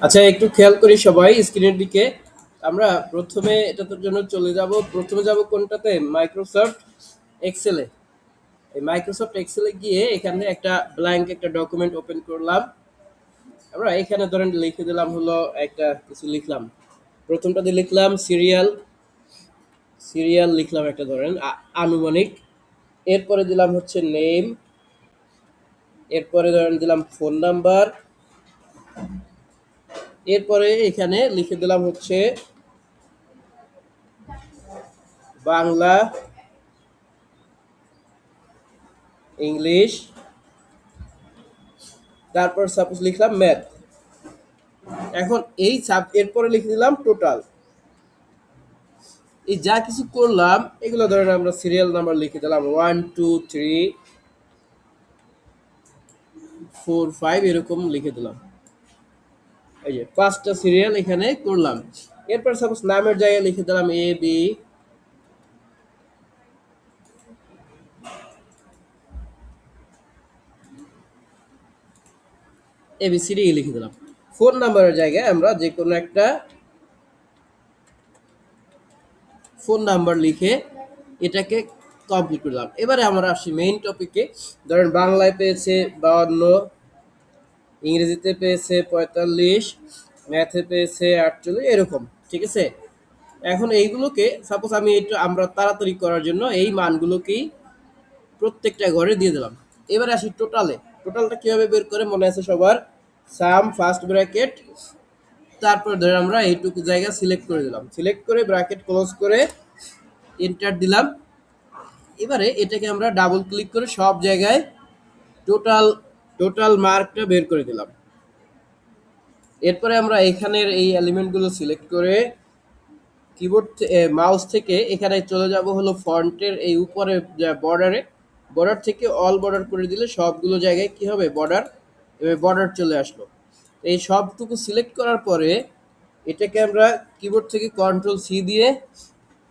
আচ্ছা, একটু খেয়াল করি সবাই স্ক্রিনের দিকে। আমরা প্রথমে এটার জন্য চলে যাব। প্রথমে যাব কোনটাতে? মাইক্রোসফট এক্সেলে। এই মাইক্রোসফট এক্সেলে গিয়ে এখানে একটা ব্ল্যাঙ্ক একটা ডকুমেন্ট ওপেন করলাম। আমরা এখানে ধরেন লিখে দিলাম হলো একটা কিছু লিখলাম। প্রথমটাতে লিখলাম সিরিয়াল। সিরিয়াল লিখলাম একটা ধরেন আনুমানিক। এরপরে দিলাম হচ্ছে নেম। এরপরে ধরেন দিলাম ফোন নাম্বার। এরপরে এখানে লিখে দিলাম হচ্ছে বাংলা, ইংলিশ, তারপর সাপোজ লিখলাম ম্যাথ। এখন এই এরপরে লিখে দিলাম টোটাল। এই যা কিছু করলাম এগুলো ধরেন আমরা সিরিয়াল নাম্বার লিখে দিলাম 1 2 3 4 5 এরকম লিখে দিলাম। এই যে 5টা সিরিয়াল এখানে করলাম। এরপর সাপোজ নামের জায়গায় লিখে দিলাম এবিসিডি লিখে দিলাম। ফোন নাম্বারের জায়গায় আমরা যে কোনো একটা ফোন নাম্বার লিখে এটাকে কমপ্লিট করলাম। এবারে আমরা আসি মেইন টপিকে। ধরেন বাংলায় পেয়েছে 52, ইংরেজিতে পেয়েছে 45, ম্যাথে পেয়েছে 48, এরকম। ঠিক আছে। এখন এইগুলোকে সাপোজ আমি একটু আমরা তাড়াতাড়ি করার জন্য এই মানগুলোকেই প্রত্যেকটা ঘরে দিয়ে দিলাম। এবারে আসি টোটালে। টোটালটা কিভাবে বের করে মনে আছে সবার? সাম ফার্স্ট ব্র্যাকেট, তারপর ধরে আমরা এইটুকু জায়গা সিলেক্ট করে দিলাম। সিলেক্ট করে ব্র্যাকেট ক্লোজ করে এন্টার দিলাম। এবারে এটাকে আমরা ডাবল ক্লিক করে সব জায়গায় টোটাল টোটাল মার্কটা বের করে দিলাম। এরপরে আমরা এখানের এই এলিমেন্টগুলো সিলেক্ট করে কিবোর্ড মাউস থেকে এখানে চলে যাব হলো ফন্টের এই উপরে বর্ডারে। বর্ডার থেকে অল বর্ডার করে দিলে সবগুলো জায়গায় কি হবে? বর্ডার। এবার বর্ডার চলে আসলো। এই সবটুকু সিলেক্ট করার পরে এটাকে আমরা কিবোর্ড থেকে কন্ট্রোল সি দিয়ে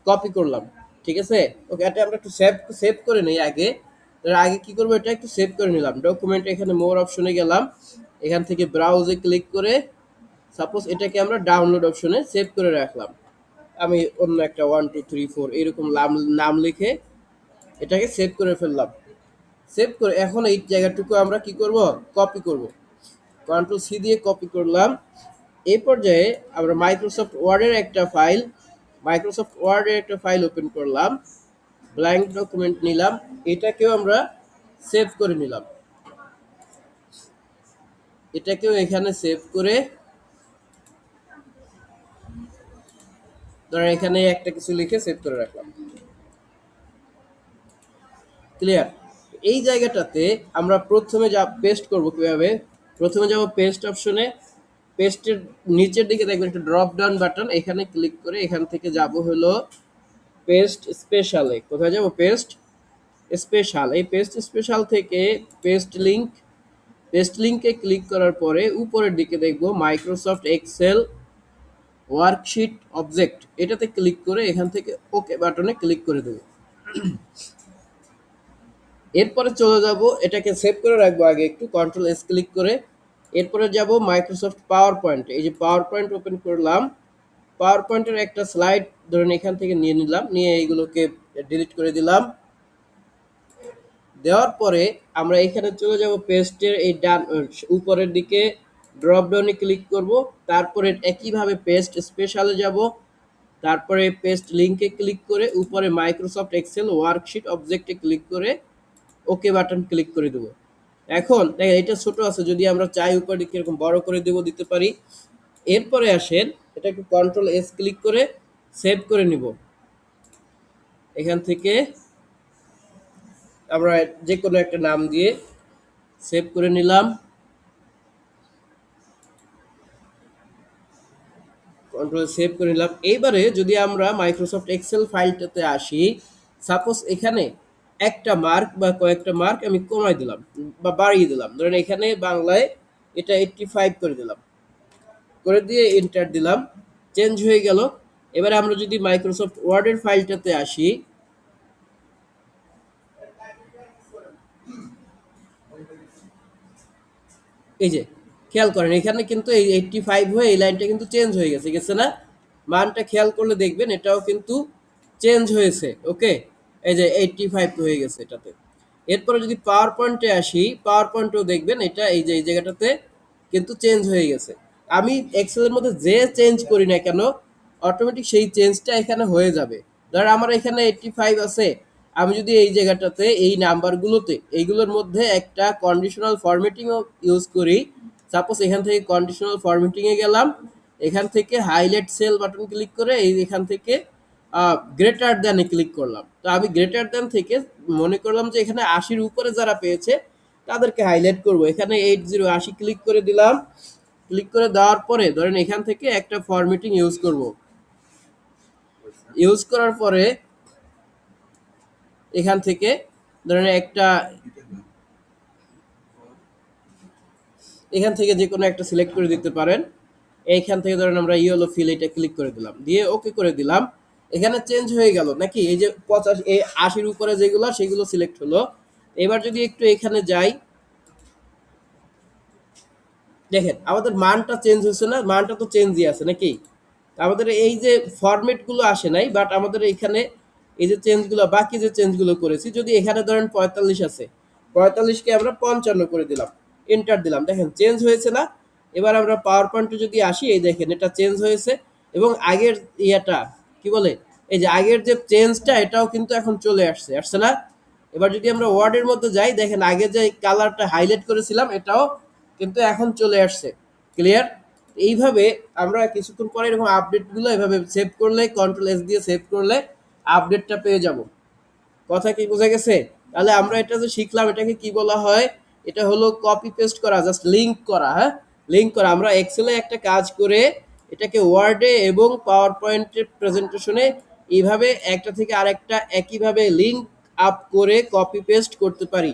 কপি করলাম। ঠিক আছে। ওকে, এটা আমরা একটু সেভ সেভ করে নেই আগে। তার আগে কি করবো? এটা একটু সেভ করে নিলাম। ডকুমেন্ট এখানে মোর অপশনে গেলাম। এখান থেকে ব্রাউজে ক্লিক করে সাপোজ এটাকে আমরা ডাউনলোড অপশনে সেভ করে রাখলাম। আমি অন্য একটা 1 2 3 4 এরকম নাম নাম লিখে এটাকে সেভ করে ফেললাম। সেভ করে এখন এই জায়গাটুকু আমরা কি করব? কপি করব। কন্ট্রোল সি দিয়ে কপি করলাম। এই পর্যায়ে আমরা মাইক্রোসফট ওয়ার্ডের একটা ফাইল ওপেন করলাম। ব্ল্যাঙ্ক ডকুমেন্ট নিলাম। এটাকেও আমরা সেভ করে নিলাম। এটাকেও এখানে সেভ করে ধরেন এখানে একটা কিছু লিখে সেভ করে রাখলাম। ক্লিয়ার? এই জায়গাটাতে আমরা প্রথমে যা পেস্ট করব কিভাবে? প্রথমে যাব পেস্ট অপশনে। পেস্টের নিচের দিকে দেখবেন একটা ড্রপ ডাউন বাটন, এখানে ক্লিক করে এখান থেকে যাব হলো পেস্ট স্পেশালে। কোথায় যাব? Paste special. এই পেস্ট স্পেশাল থেকে পেস্ট লিংক। পেস্ট লিংকে ক্লিক করার পরে উপরের দিকে দেখব মাইক্রোসফট এক্সেল ওয়ার্কশিট অবজেক্ট, এটাতে ক্লিক করে এখান থেকে ওকে বাটনে ক্লিক করে দেব। এরপরে চলে যাব, এটাকে সেভ করে রাখবো আগে একটু, কন্ট্রোল এস ক্লিক করে। এরপরে যাব মাইক্রোসফট পাওয়ার পয়েন্ট। এই যে পাওয়ার পয়েন্ট ওপেন করলাম। পাওয়ার পয়েন্টের একটা স্লাইড ধরেন এখান থেকে নিয়ে নিলাম, নিয়ে এইগুলোকে ডিলিট করে দিলাম। দেওয়ার পরে আমরা এখানে চলে যাব পেস্টের এই ডান উপরের দিকে ড্রপ ডাউনে ক্লিক করব। তারপরে একইভাবে পেস্ট স্পেশালে যাব। তারপরে পেস্ট লিংকে ক্লিক করে উপরে মাইক্রোসফট এক্সেল ওয়ার্কশিট অবজেক্টে ক্লিক করে ওকে বাটন ক্লিক করে দেবো। এখন দেখেন এটা ছোট আছে, যদি আমরা চাই উপরে দিকে এরকম বড় করে দেবো, দিতে পারি। এরপরে আসেন এটাকে কন্ট্রোল এস ক্লিক করে সেভ করে নিব। এখান থেকে আমরা যে কোনো একটা নাম দিয়ে সেভ করে নিলাম। কন্ট্রোল সেভ করে নিলাম। এইবারে যদি আমরা মাইক্রোসফট এক্সেল ফাইলটাতে আসি, সাপোজ এখানে একটা মার্ক বা কয়েকটা মার্ক আমি কমাই দিলাম বা বাড়িয়ে দিলাম। ধরেন এখানে বাংলায় এটা 85 করে দিলাম, করে দিয়ে এন্টার দিলাম। চেঞ্জ হয়ে গেল। এবারে আমরা যদি মাইক্রোসফট ওয়ার্ডের ফাইলটাতে আসি, এই যে খেয়াল করেন এখানে কিন্তু এই 85 হয়ে এই লাইনটা কিন্তু চেঞ্জ হয়ে গেছে গেছে না, মানটা খেয়াল করলে দেখবেন এটাও কিন্তু চেঞ্জ হয়েছে। ওকে, এই যে 85 হয়ে গেছে এটাতে। এরপরে যদি পাওয়ার পয়েন্টে আসি, পাওয়ার পয়েন্টেও দেখবেন এটা এই যে এই জায়গাটাতে কিন্তু চেঞ্জ হয়ে গেছে। আমি এক্সেলের মধ্যে যে চেঞ্জ করি না কেন অটোমেটিক সেই চেঞ্জটা এখানে হয়ে যাবে। ধর আমার এখানে 85 আছে, আমি যদি এই জায়গাটাতে এই নাম্বারগুলোতে এইগুলোর মধ্যে একটা কন্ডিশনাল ফরম্যাটিংও ইউজ করি, সাপোজ এখান থেকে কন্ডিশনাল ফরম্যাটিংয়ে গেলাম, এখান থেকে হাইলাইট সেল বাটন ক্লিক করে এই এখান থেকে গ্রেটার দ্যানে ক্লিক করলাম। তো আমি গ্রেটার দ্যান থেকে মনে করলাম যে এখানে 80-র উপরে যারা পেয়েছে তাদেরকে হাইলাইট করব। এখানে 80 ক্লিক করে দিলাম। ক্লিক করে দেওয়ার পরে ধরেন এখান থেকে একটা ফরম্যাটিং ইউজ করব। ইউজ করার পরে এখান থেকে ধরেন একটা এখান থেকে যে কোনো একটা সিলেক্ট করে দিতে পারেন। এইখান থেকে ধরেন আমরা ইয়েলো ফিল এটা ক্লিক করে দিলাম, দিয়ে ওকে করে দিলাম। এখানে চেঞ্জ হয়ে গেল নাকি, এই যে 85 এই 80-র উপরে যেগুলো সেগুলো সিলেক্ট হলো। এবার যদি একটু এখানে যাই, দেখেন আমাদের মানটা চেঞ্জ হচ্ছে না, মানটা তো চেঞ্জই আছে নাকি। আমাদের এই যে ফরম্যাটগুলো আসে নাই, বাট আমাদের এখানে এই যে চেঞ্জগুলো বাকি যে চেঞ্জগুলো করেছি, যদি এখানে ধরেন 45 আছে, 45কে আমরা 55 করে দিলাম, এন্টার দিলাম, দেখেন চেঞ্জ হয়েছে না। এবার আমরা পাওয়ার পয়েন্টে যদি আসি, এই দেখেন এটা চেঞ্জ হয়েছে এবং আগের ইয়াটা কি বলে, এই যে আগের যে চেঞ্জটা এটাও কিন্তু এখন চলে আসছে, আসছে না। এবার যদি আমরা ওয়ার্ডের মধ্যে যাই, দেখেন আগে যে কালারটা হাইলাইট করেছিলাম এটাও কিন্তু এখন চলে আসছে। ক্লিয়ার? এইভাবে আমরা কিছুক্ষণ পরে এরকম আপডেটগুলো এভাবে সেভ করলে, কন্ট্রোল এস দিয়ে সেভ করলে আপডেটটা পেয়ে যাব। কথা কি বোঝা গেছে? তাহলে আমরা এটা যে শিখলাম এটাকে কি বলা হয়, এটা হলো কপি পেস্ট করা, জাস্ট লিংক করা। হ্যাঁ, লিংক করা। আমরা এক্সেলে একটা কাজ করে এটাকে ওয়ার্ডে এবং পাওয়ার পয়েন্টের প্রেজেন্টেশনে এইভাবে একটা থেকে আরেকটা একইভাবে লিংক আপ করে কপি পেস্ট করতে পারি।